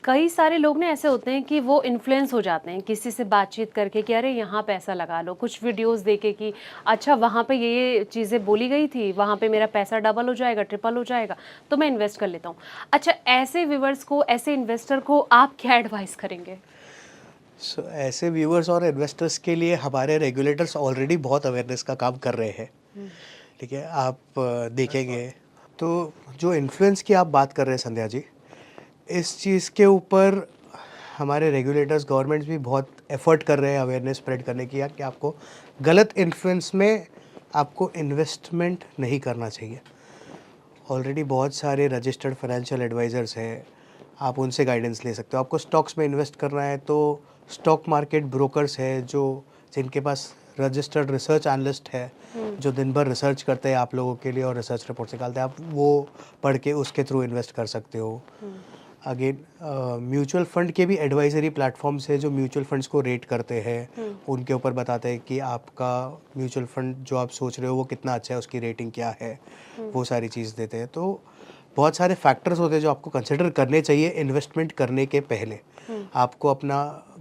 कई सारे लोग ना ऐसे होते हैं कि वो इन्फ्लुएंस हो जाते हैं किसी से बातचीत करके कि अरे यहाँ पैसा लगा लो, कुछ वीडियोस देखे कि अच्छा वहाँ पे ये चीज़ें बोली गई थी, वहाँ पे मेरा पैसा डबल हो जाएगा, ट्रिपल हो जाएगा, तो मैं इन्वेस्ट कर लेता हूँ। अच्छा, ऐसे व्यूवर्स को, ऐसे इन्वेस्टर को आप क्या एडवाइस करेंगे? ऐसे व्यूअर्स और इन्वेस्टर्स के लिए हमारे रेगुलेटर्स ऑलरेडी बहुत अवेयरनेस का काम कर रहे हैं। हम्म। ठीक है, आप देखेंगे तो जो इन्फ्लुएंस की आप बात कर रहे हैं संध्या जी, इस चीज़ के ऊपर हमारे रेगुलेटर्स, गवर्नमेंट्स भी बहुत एफर्ट कर रहे हैं अवेयरनेस स्प्रेड करने की, या कि आपको गलत इन्फ्लुएंस में आपको इन्वेस्टमेंट नहीं करना चाहिए। ऑलरेडी बहुत सारे रजिस्टर्ड फाइनेंशियल एडवाइज़र्स हैं, आप उनसे गाइडेंस ले सकते हो। आपको स्टॉक्स में इन्वेस्ट करना है तो स्टॉक मार्केट ब्रोकर्स है जो जिनके पास रजिस्टर्ड रिसर्च एनालिस्ट है, जो दिन भर रिसर्च करते हैं आप लोगों के लिए और रिसर्च रिपोर्ट्स निकालते हैं, आप वो पढ़ के उसके थ्रू इन्वेस्ट कर सकते हो। अगेन म्यूचुअल फंड के भी एडवाइजरी प्लेटफॉर्म्स है जो म्यूचुअल फंड्स को रेट करते हैं, उनके ऊपर बताते हैं कि आपका म्यूचुअल फंड जो आप सोच रहे हो वो कितना अच्छा है, उसकी रेटिंग क्या है, वो सारी चीज़ देते हैं। तो बहुत सारे फैक्टर्स होते हैं जो आपको कंसिडर करने चाहिए इन्वेस्टमेंट करने के पहले। आपको अपना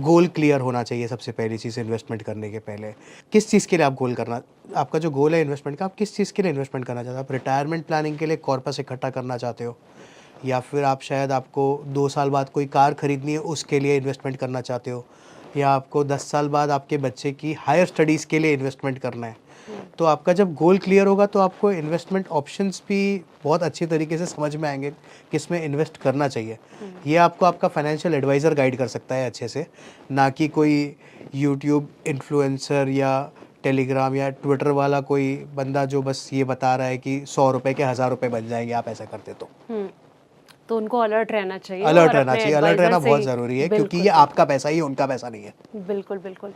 गोल क्लियर होना चाहिए सबसे पहली चीज़ इन्वेस्टमेंट करने के पहले। किस चीज़ के लिए आप गोल करना, आपका जो गोल है इन्वेस्टमेंट का, आप किस चीज़ के लिए इन्वेस्टमेंट करना चाहते हो? आप रिटायरमेंट प्लानिंग के लिए कॉर्पस इकट्ठा करना चाहते हो, या फिर आप शायद आपको 2 साल बाद कोई कार खरीदनी है उसके लिए इन्वेस्टमेंट करना चाहते हो, या आपको 10 साल बाद आपके बच्चे की हायर स्टडीज़ के लिए इन्वेस्टमेंट करना है। तो आपका जब गोल क्लियर होगा तो आपको इन्वेस्टमेंट ऑप्शंस भी बहुत अच्छी तरीके से समझ में आएंगे किस में इन्वेस्ट करना चाहिए। ये आपको आपका फाइनेंशियल एडवाइज़र गाइड कर सकता है अच्छे से, ना कि कोई यूट्यूब इन्फ्लुएंसर या टेलीग्राम या ट्विटर वाला कोई बंदा जो बस ये बता रहा है कि 100 रुपये के 1000 रुपये बन जाएंगे आप ऐसा करते तो। हम्म। तो उनको अलर्ट रहना चाहिए अलर्ट और रहना अपने चाहिए, अलर्ट एडवाइजर रहना से बहुत ही। ज़रूरी है क्योंकि ये बिल्कुल आपका बिल्कुल। पैसा ही है, उनका पैसा नहीं है। बिल्कुल, बिल्कुल।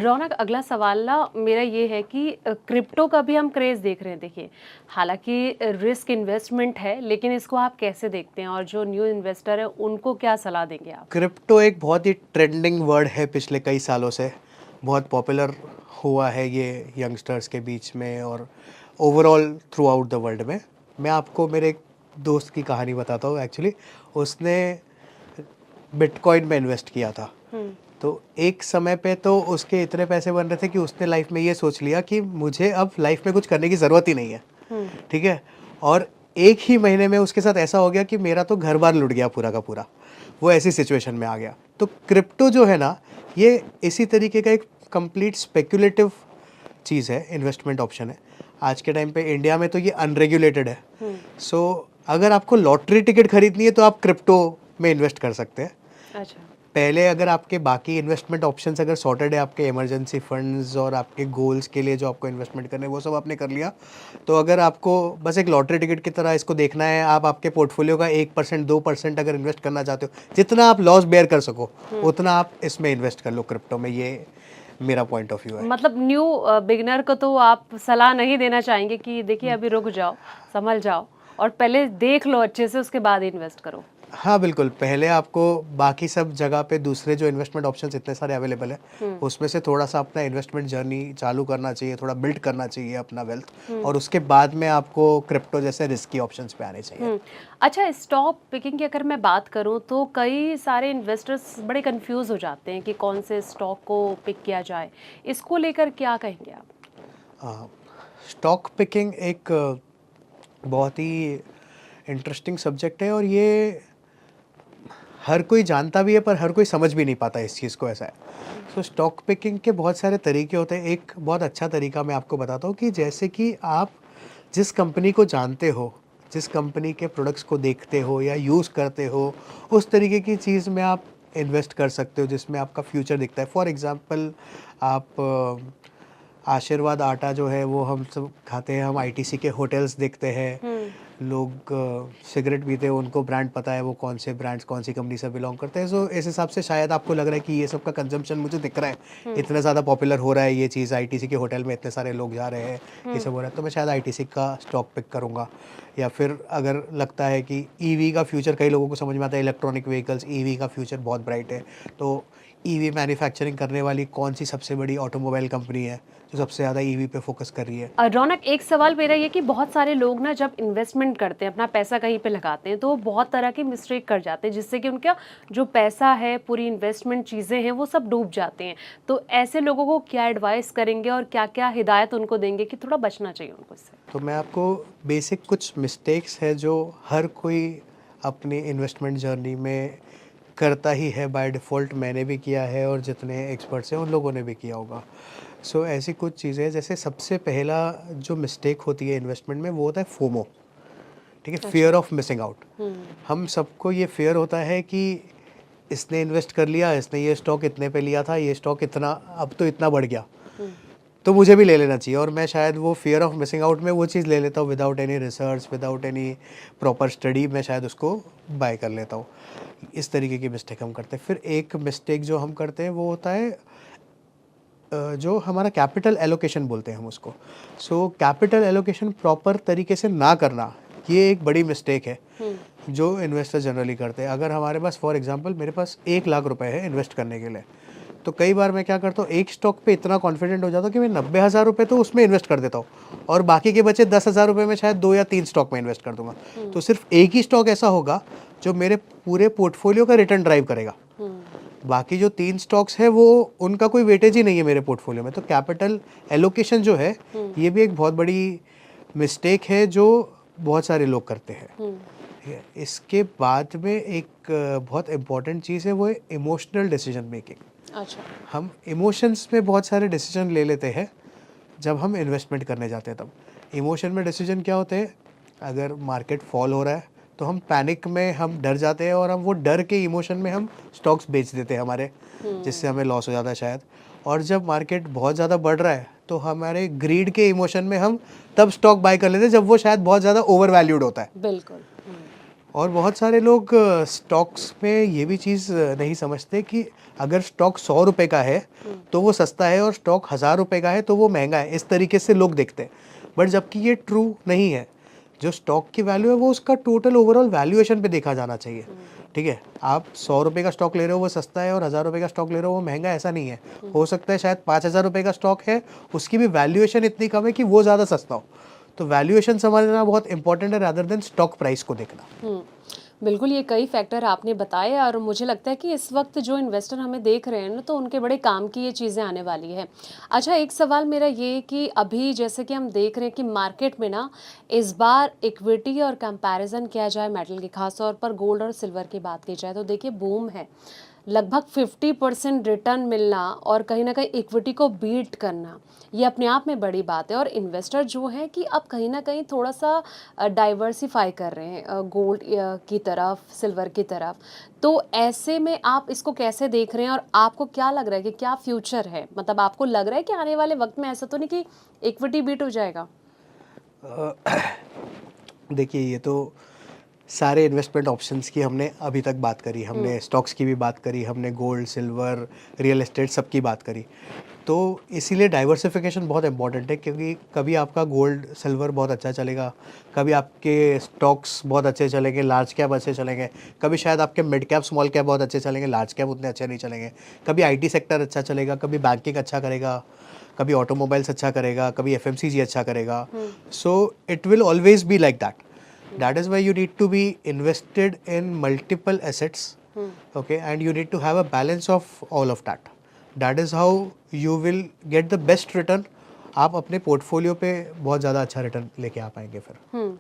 रौनक, अगला सवाल ना मेरा ये है कि क्रिप्टो का भी हम क्रेज़ देख रहे हैं, देखिए। हालाँकि रिस्क इन्वेस्टमेंट है, लेकिन इसको आप कैसे देखते हैं? और जो न्यू इन्वेस्टर है, उनको क्या सलाह देंगे आप? क्रिप्टो एक बहुत ही ट्रेंडिंग वर्ड है, पिछले कई सालों से बहुत पॉपुलर हुआ है ये यंगस्टर्स के बीच में और overall through out the world में। मैं आपको मेरे एक दोस्त की कहानी बताता हूँ। एक्चुअली उसने बिटकॉइन में इन्वेस्ट किया था। हुँ, तो एक समय पे तो उसके इतने पैसे बन रहे थे कि उसने लाइफ में ये सोच लिया कि मुझे अब लाइफ में कुछ करने की ज़रूरत ही नहीं है। हुँ, ठीक है, और एक ही महीने में उसके साथ ऐसा हो गया कि मेरा तो घर बार लुट गया पूरा का पूरा। वो ऐसी सिचुएशन में आ गया। तो क्रिप्टो जो है ना, ये इसी तरीके का एक कंप्लीट स्पेक्युलेटिव चीज़ है, इन्वेस्टमेंट ऑप्शन है। आज के टाइम पे इंडिया में तो ये अनरेगुलेटेड है। हुँ। सो अगर आपको लॉटरी टिकट खरीदनी है तो आप क्रिप्टो में इन्वेस्ट कर सकते हैं। अच्छा। पहले अगर आपके बाकी इन्वेस्टमेंट ऑप्शंस अगर सॉर्टेड है, आपके इमरजेंसी फंड्स और आपके गोल्स के लिए जो आपको इन्वेस्टमेंट करने हैं वो सब आपने कर लिया, तो अगर आपको बस एक लॉटरी टिकट की तरह इसको देखना है, आप आपके पोर्टफोलियो का 1% 2% अगर इन्वेस्ट करना चाहते हो, जितना आप लॉस बेयर कर सको उतना आप इसमें इन्वेस्ट कर लो क्रिप्टो में। ये मेरा पॉइंट ऑफ व्यू है। मतलब न्यू बिगिनर को तो आप सलाह नहीं देना चाहेंगे कि देखिए अभी रुक जाओ, संभल जाओ और पहले देख लो अच्छे से, उसके बाद इन्वेस्ट करो? हाँ बिल्कुल, पहले आपको बाकी सब जगह पे दूसरे जो इन्वेस्टमेंट ऑप्शंस इतने सारे अवेलेबल है, हुँ, उसमें से थोड़ा सा अपना इन्वेस्टमेंट जर्नी चालू करना चाहिए, थोड़ा बिल्ड करना चाहिए अपना वेल्थ, हुँ। और उसके बाद में आपको क्रिप्टो जैसे रिस्की ऑप्शंस पे आने चाहिए। हुँ। अच्छा, स्टॉक पिकिंग की अगर मैं बात करूँ तो कई सारे इन्वेस्टर्स बड़े कन्फ्यूज़ हो जाते हैं कि कौन से स्टॉक को पिक किया जाए। इसको लेकर क्या कहेंगे आप? स्टॉक पिकिंग एक बहुत ही इंटरेस्टिंग सब्जेक्ट है, और ये हर कोई जानता भी है पर हर कोई समझ भी नहीं पाता इस चीज़ को, ऐसा है। हुँ, तो स्टॉक पिकिंग के बहुत सारे तरीके होते हैं। एक बहुत अच्छा तरीका मैं आपको बताता हूँ कि जैसे कि आप जिस कंपनी को जानते हो, जिस कंपनी के प्रोडक्ट्स को देखते हो या यूज़ करते हो, उस तरीके की चीज़ में आप इन्वेस्ट कर सकते हो जिसमें आपका फ्यूचर दिखता है। फॉर एग्ज़ाम्पल, आप आशीर्वाद आटा जो है वो हम सब खाते हैं, हम आईटीसी के होटल्स देखते हैं, हुँ, लोग सिगरेट पीते हैं, उनको ब्रांड पता है वो कौन से ब्रांड्स कौन सी कंपनी से बिलोंग करते हैं। सो इस हिसाब से शायद आपको लग रहा है कि ये सब का कंजम्पशन मुझे दिख रहा है, हुँ, इतना ज़्यादा पॉपुलर हो रहा है ये चीज़, आईटीसी के होटल में इतने सारे लोग जा रहे हैं, ये हुँ, सब हो रहा है, तो मैं शायद आईटीसी का स्टॉक पिक करूँगा। या फिर अगर लगता है कि ईवी का फ्यूचर, कई लोगों को समझ में आता है इलेक्ट्रॉनिक व्हीकल्स, ईवी का फ्यूचर बहुत ब्राइट है, तो ईवी मैन्युफैक्चरिंग करने वाली कौन सी सबसे बड़ी ऑटोमोबाइल कंपनी है जो सबसे ज़्यादा ईवी पे फोकस कर रही है। रौनक, एक सवाल मेरा ये कि बहुत सारे लोग ना जब इन्वेस्टमेंट करते हैं, अपना पैसा कहीं पे लगाते हैं, तो वो बहुत तरह की मिस्टेक कर जाते हैं जिससे कि उनका जो पैसा है, पूरी इन्वेस्टमेंट चीज़ें हैं, वो सब डूब जाते हैं। तो ऐसे लोगों को क्या एडवाइस करेंगे और क्या क्या हिदायत उनको देंगे कि थोड़ा बचना चाहिए उनको इससे? तो मैं आपको बेसिक कुछ मिस्टेक्स है जो हर कोई अपनी इन्वेस्टमेंट जर्नी में करता ही है बाय डिफ़ॉल्ट, मैंने भी किया है और जितने एक्सपर्ट्स हैं उन लोगों ने भी किया होगा। सो ऐसी कुछ चीज़ें, जैसे सबसे पहला जो मिस्टेक होती है इन्वेस्टमेंट में वो होता है फोमो, ठीक है, फियर ऑफ मिसिंग आउट। हम सबको ये फियर होता है कि इसने इन्वेस्ट कर लिया, इसने ये स्टॉक इतने पे लिया था, ये स्टॉक इतना अब तो इतना बढ़ गया, तो मुझे भी ले लेना चाहिए। और मैं शायद वो फियर ऑफ मिसिंग आउट में वो चीज़ ले लेता हूँ without any research, without any proper study, मैं शायद उसको बाय कर लेता हूँ। इस तरीके की मिस्टेक हम करते हैं। फिर एक मिस्टेक जो हम करते हैं वो होता है जो हमारा कैपिटल एलोकेशन बोलते हैं हम उसको। सो कैपिटल एलोकेशन प्रॉपर तरीके से ना करना, ये एक बड़ी मिस्टेक है जो इन्वेस्टर जनरली करते हैं। अगर हमारे पास फॉर एग्जांपल मेरे पास 1 लाख रुपए है इन्वेस्ट करने के लिए, तो कई बार मैं क्या करता हूँ, एक स्टॉक पे इतना कॉन्फिडेंट हो जाता हूँ कि मैं 90,000 रुपये तो उसमें इन्वेस्ट कर देता हूँ और बाकी के बचे 10,000 रुपये में शायद 2 या 3 स्टॉक में इन्वेस्ट कर दूंगा। तो सिर्फ एक ही स्टॉक ऐसा होगा जो मेरे पूरे पोर्टफोलियो का रिटर्न ड्राइव करेगा। बाकी जो 3 स्टॉक्स है वो उनका कोई वेटेज ही नहीं है मेरे पोर्टफोलियो में। तो कैपिटल एलोकेशन जो है ये भी एक बहुत बड़ी मिस्टेक है जो बहुत सारे लोग करते हैं। ठीक है, इसके बाद में एक बहुत इम्पॉर्टेंट चीज़ है वो है इमोशनल डिसीजन मेकिंग। अच्छा। हम इमोशंस में बहुत सारे डिसीजन ले लेते हैं जब हम इन्वेस्टमेंट करने जाते हैं। तब इमोशन में डिसीजन क्या होते हैं, अगर मार्केट फॉल हो रहा है तो हम पैनिक में हम डर जाते हैं और हम वो डर के इमोशन में हम स्टॉक्स बेच देते हैं हमारे, जिससे हमें लॉस हो जाता है शायद। और जब मार्केट बहुत ज़्यादा बढ़ रहा है तो हमारे ग्रीड के इमोशन में हम तब स्टॉक बाय कर लेते हैं जब वो शायद बहुत ज़्यादा ओवर वैल्यूड होता है। बिल्कुल। और बहुत सारे लोग स्टॉक्स में ये भी चीज़ नहीं समझते कि अगर स्टॉक 100 रुपये का है तो वो सस्ता है और स्टॉक 1000 रुपये का है तो वो महंगा है। इस तरीके से लोग देखते हैं, बट जबकि ये ट्रू नहीं है। जो स्टॉक की वैल्यू है वो उसका टोटल ओवरऑल वैल्यूएशन पे देखा जाना चाहिए। ठीक है, आप 100 रुपये का स्टॉक ले रहे हो वो सस्ता है और 1000 रुपये का स्टॉक ले रहे हो वो महंगा, ऐसा नहीं है। हो सकता है शायद 5000 रुपये का स्टॉक है, उसकी भी वैल्यूएशन इतनी कम है कि वो ज़्यादा सस्ता हो। तो वैल्यूएशन समझना बहुत इंपॉर्टेंट है रादर देन स्टॉक प्राइस को देखना। बिल्कुल, ये कई फैक्टर आपने बताए और मुझे लगता है कि इस वक्त जो इन्वेस्टर हमें देख रहे हैं ना, तो उनके बड़े काम की ये चीज़ें आने वाली है। अच्छा, एक सवाल मेरा ये कि अभी जैसे कि हम देख रहे हैं कि मार्केट में ना इस बार इक्विटी और कंपैरिजन किया जाए मेटल की, खास तौर पर गोल्ड और सिल्वर की बात की जाए तो देखिए बूम है। लगभग 50% रिटर्न मिलना और कहीं ना कहीं इक्विटी को बीट करना, ये अपने आप में बड़ी बात है। और इन्वेस्टर जो हैं कि अब कहीं ना कहीं थोड़ा सा डाइवर्सिफाई कर रहे हैं गोल्ड की तरफ, सिल्वर की तरफ। तो ऐसे में आप इसको कैसे देख रहे हैं और आपको क्या लग रहा है कि क्या फ्यूचर है? मतलब आपको लग रहा है कि आने वाले वक्त में ऐसा तो नहीं कि इक्विटी बीट हो जाएगा? देखिए, ये तो सारे इन्वेस्टमेंट ऑप्शंस की हमने अभी तक बात करी, हमने स्टॉक्स की भी बात करी, हमने गोल्ड, सिल्वर, रियल एस्टेट सबकी बात करी। तो इसीलिए डाइवर्सिफिकेशन बहुत इंपॉर्टेंट है, क्योंकि कभी आपका गोल्ड सिल्वर बहुत अच्छा चलेगा, कभी आपके स्टॉक्स बहुत अच्छे चलेंगे, लार्ज कैप अच्छे चलेंगे, कभी शायद आपके मिड कैप स्मॉल कैप बहुत अच्छे चलेंगे, लार्ज कैप उतने अच्छे नहीं चलेंगे, कभी आईटी सेक्टर अच्छा चलेगा, कभी बैंकिंग अच्छा करेगा, कभी ऑटोमोबाइल्स अच्छा करेगा, कभी एफएमसीजी अच्छा करेगा। So it will always be like that. That is why you need to be invested in multiple assets, okay, and you need to have a balance of all of that. That is how you will get the best return. आप अपने portfolio पे बहुत ज़्यादा अच्छा return लेके आ पाएंगे फिर।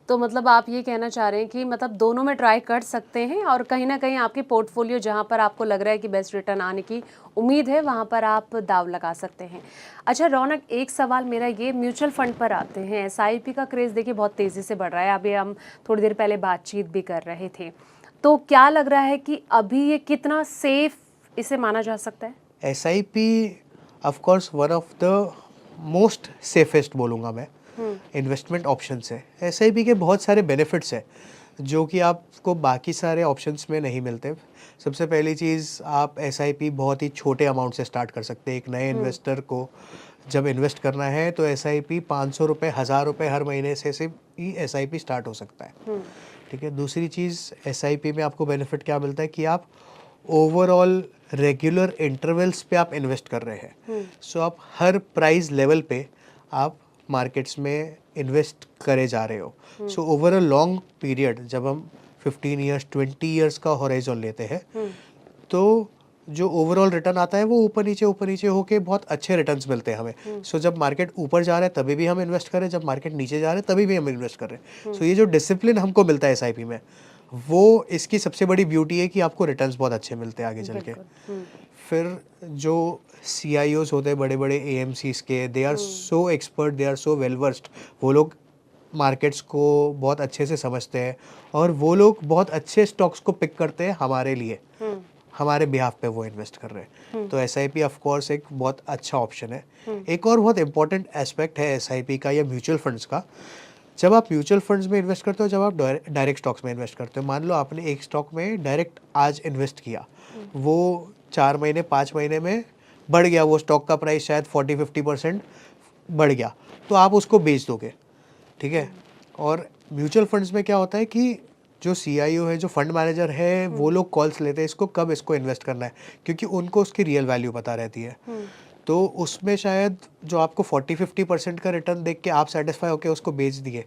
तो मतलब आप ये कहना चाह रहे हैं कि मतलब दोनों में ट्राई कर सकते हैं और कहीं ना कहीं आपकी पोर्टफोलियो जहां पर आपको लग रहा है कि बेस्ट रिटर्न आने की उम्मीद है वहां पर आप दाव लगा सकते हैं। अच्छा रौनक, एक सवाल मेरा ये म्यूचुअल फंड पर आते हैं। एसआईपी का क्रेज़ देखिए बहुत तेज़ी से बढ़ रहा है, अभी हम थोड़ी देर पहले बातचीत भी कर रहे थे। तो क्या लग रहा है कि अभी ये कितना सेफ इसे माना जा सकता है? SIP of course one of the most safest बोलूँगा मैं इन्वेस्टमेंट ऑप्शन है। एसआईपी के बहुत सारे बेनिफिट्स हैं जो कि आपको बाकी सारे ऑप्शंस में नहीं मिलते। सबसे पहली चीज़, आप एसआईपी बहुत ही छोटे अमाउंट से स्टार्ट कर सकते हैं। एक नए इन्वेस्टर को जब इन्वेस्ट करना है तो एसआईपी 500 रुपये, 1000 रुपये हर महीने से ही एसआईपी स्टार्ट हो सकता है। ठीक है, दूसरी चीज़ एसआईपी में आपको बेनिफिट क्या मिलता है कि आप ओवरऑल रेगुलर इंटरवल्स पे आप इन्वेस्ट कर रहे हैं, सो आप हर प्राइस लेवल पे आप मार्केट्स में इन्वेस्ट करे जा रहे हो। So over a long period जब हम 15 ईयर्स 20 ईयर्स का हॉराइजन लेते हैं तो जो ओवरऑल रिटर्न आता है वो ऊपर नीचे होके बहुत अच्छे रिटर्न्स मिलते हैं हमें। सो जब मार्केट ऊपर जा रहा है तभी भी हम इन्वेस्ट करें, जब मार्केट नीचे जा रहा है तभी भी हम इन्वेस्ट कर रहे हैं। सो ये जो डिसिप्लिन हमको मिलता है एसआईपी में, वो इसकी सबसे बड़ी ब्यूटी है कि आपको रिटर्न्स बहुत अच्छे मिलते हैं आगे चल के। फिर जो CIOs होते हैं बड़े बड़े AMCs के, they are so expert, they are so well versed, वो लोग मार्केट्स को बहुत अच्छे से समझते हैं और वो लोग बहुत अच्छे स्टॉक्स को पिक करते हैं हमारे लिए, हमारे बिहाफ पे वो इन्वेस्ट कर रहे हैं। तो SIP ऑफ कोर्स एक बहुत अच्छा ऑप्शन है। एक और बहुत इंपॉर्टेंट एस्पेक्ट है SIP का या म्यूचुअल फंड्स का, जब आप म्यूचुअल फंड्स में इन्वेस्ट करते हो, जब आप डायरेक्ट स्टॉक्स में इन्वेस्ट करते हो, मान लो आपने एक स्टॉक में डायरेक्ट आज इन्वेस्ट किया, वो 4 महीने 5 महीने में बढ़ गया, वो स्टॉक का प्राइस शायद 40-50% बढ़ गया, तो आप उसको बेच दोगे, ठीक है। और म्यूचुअल फंड्स में क्या होता है कि जो CIO है, जो फंड मैनेजर है, वो लोग कॉल्स लेते हैं इसको कब इसको इन्वेस्ट करना है, क्योंकि उनको उसकी रियल वैल्यू पता रहती है। तो उसमें शायद जो आपको 40-50% का रिटर्न देख के आप सेटिस्फाई होकर उसको बेच दिए,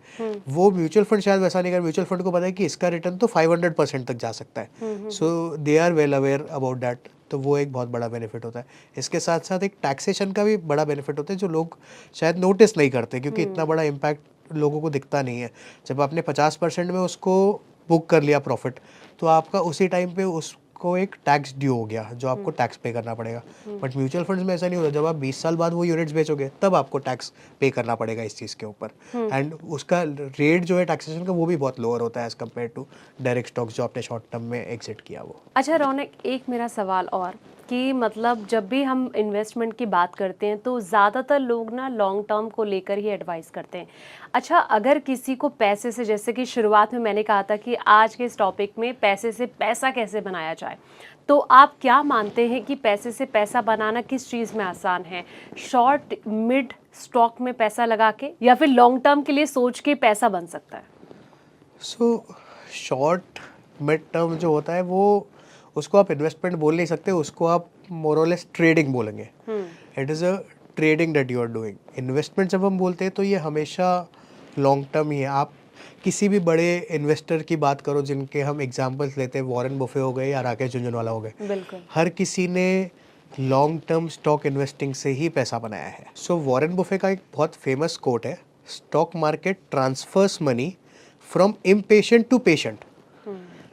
वो म्यूचुअल फंड शायद वैसा नहीं कर। म्यूचुअल फंड को पता है कि इसका रिटर्न तो 500% तक जा सकता है, so they are well aware about that. तो वो एक बहुत बड़ा बेनिफिट होता है। इसके साथ साथ एक टैक्सेशन का भी बड़ा बेनिफिट होता है जो लोग शायद नोटिस नहीं करते, क्योंकि इतना बड़ा इम्पैक्ट लोगों को दिखता नहीं है। जब आपने 50% में उसको बुक कर लिया प्रॉफिट, तो आपका उसी टाइम पे उसको एक टैक्स ड्यू हो गया जो आपको टैक्स पे करना पड़ेगा। बट म्यूचुअल फंड्स में ऐसा नहीं होता, जब आप 20 साल बाद वो यूनिट्स बेचोगे तब आपको टैक्स पे करना पड़ेगा इस चीज़ के ऊपर। एंड उसका रेट जो है टैक्सेशन का वो भी बहुत लोअर होता है as compared to direct stocks जो आपने शॉर्ट टर्म में एग्जिट किया वो। अच्छा रौनक, एक मेरा सवाल और कि मतलब जब भी हम इन्वेस्टमेंट की बात करते हैं तो ज़्यादातर लोग ना लॉन्ग टर्म को लेकर ही एडवाइस करते हैं। अच्छा, अगर किसी को पैसे से, जैसे कि शुरुआत में मैंने कहा था कि आज के इस टॉपिक में पैसे से पैसा कैसे बनाया जाए, तो आप क्या मानते हैं कि पैसे से पैसा बनाना किस चीज़ में आसान है? शॉर्ट मिड स्टॉक में पैसा लगा के, या फिर लॉन्ग टर्म के लिए सोच के पैसा बन सकता है? सो शॉर्ट मिड टर्म जो होता है वो, उसको आप इन्वेस्टमेंट बोल नहीं सकते, उसको आप मोरलेस ट्रेडिंग बोलेंगे। It is a trading that you are doing. Investment जब हम बोलते हैं तो ये हमेशा लॉन्ग टर्म ही है। आप किसी भी बड़े इन्वेस्टर की बात करो जिनके हम एग्जांपल्स लेते हैं, वॉरेन बुफे हो गए या राकेश झुनझुनवाला हो गए, बिल्कुल, हर किसी ने लॉन्ग टर्म स्टॉक इन्वेस्टिंग से ही पैसा बनाया है। सो वॉरेन बुफे का एक बहुत फेमस कोट है, stock market transfers money from impatient to patient.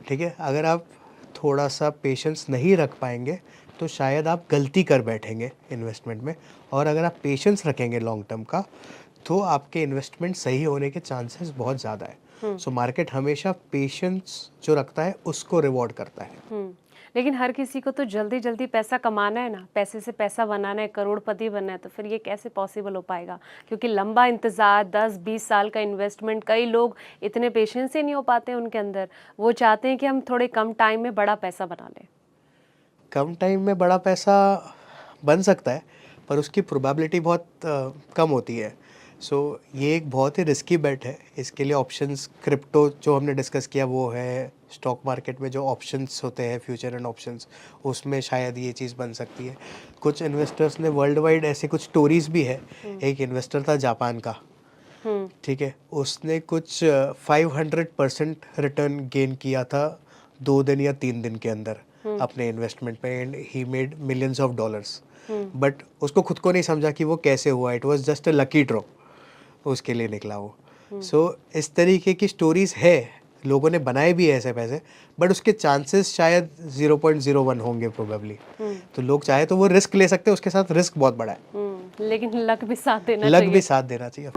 ठीक है, अगर आप थोड़ा सा पेशेंस नहीं रख पाएंगे तो शायद आप गलती कर बैठेंगे इन्वेस्टमेंट में, और अगर आप पेशेंस रखेंगे लॉन्ग टर्म का तो आपके इन्वेस्टमेंट सही होने के चांसेस बहुत ज़्यादा है। सो मार्केट हमेशा पेशेंस जो रखता है उसको रिवॉर्ड करता है। लेकिन हर किसी को तो जल्दी जल्दी पैसा कमाना है ना, पैसे से पैसा बनाना है, करोड़पति बनना है, तो फिर ये कैसे पॉसिबल हो पाएगा? क्योंकि लंबा इंतज़ार, 10-20 साल का इन्वेस्टमेंट, कई लोग इतने पेशेंस ही नहीं हो पाते उनके अंदर। वो चाहते हैं कि हम थोड़े कम टाइम में बड़ा पैसा बना लें। कम टाइम में बड़ा पैसा बन सकता है पर उसकी प्रोबेबिलिटी बहुत कम होती है। सो ये एक बहुत ही रिस्की बेट है। इसके लिए ऑप्शंस, क्रिप्टो जो हमने डिस्कस किया वो है, स्टॉक मार्केट में जो ऑप्शंस होते हैं, फ्यूचर एंड ऑप्शंस, उसमें शायद ये चीज़ बन सकती है। कुछ इन्वेस्टर्स ने वर्ल्ड वाइड ऐसे कुछ स्टोरीज भी है। एक इन्वेस्टर था जापान का, ठीक है, उसने कुछ 500% रिटर्न गेन किया था 2 दिन या 3 दिन के अंदर अपने इन्वेस्टमेंट पे, and he made millions of dollars. But उसको खुद को नहीं समझा कि वो कैसे हुआ। It was just a lucky draw, उसके लिए निकला वो। सो इस तरीके की स्टोरीज है, लोगों ने बनाए भी है ऐसे पैसे, बट उसके चांसेस शायद 0.01 होंगे प्रोबेबली। तो लोग चाहे तो वो रिस्क ले सकते हैं, उसके साथ रिस्क बहुत बड़ा है, लेकिन लक भी साथ देना लक चाहिए। भी साथ देना चाहिए।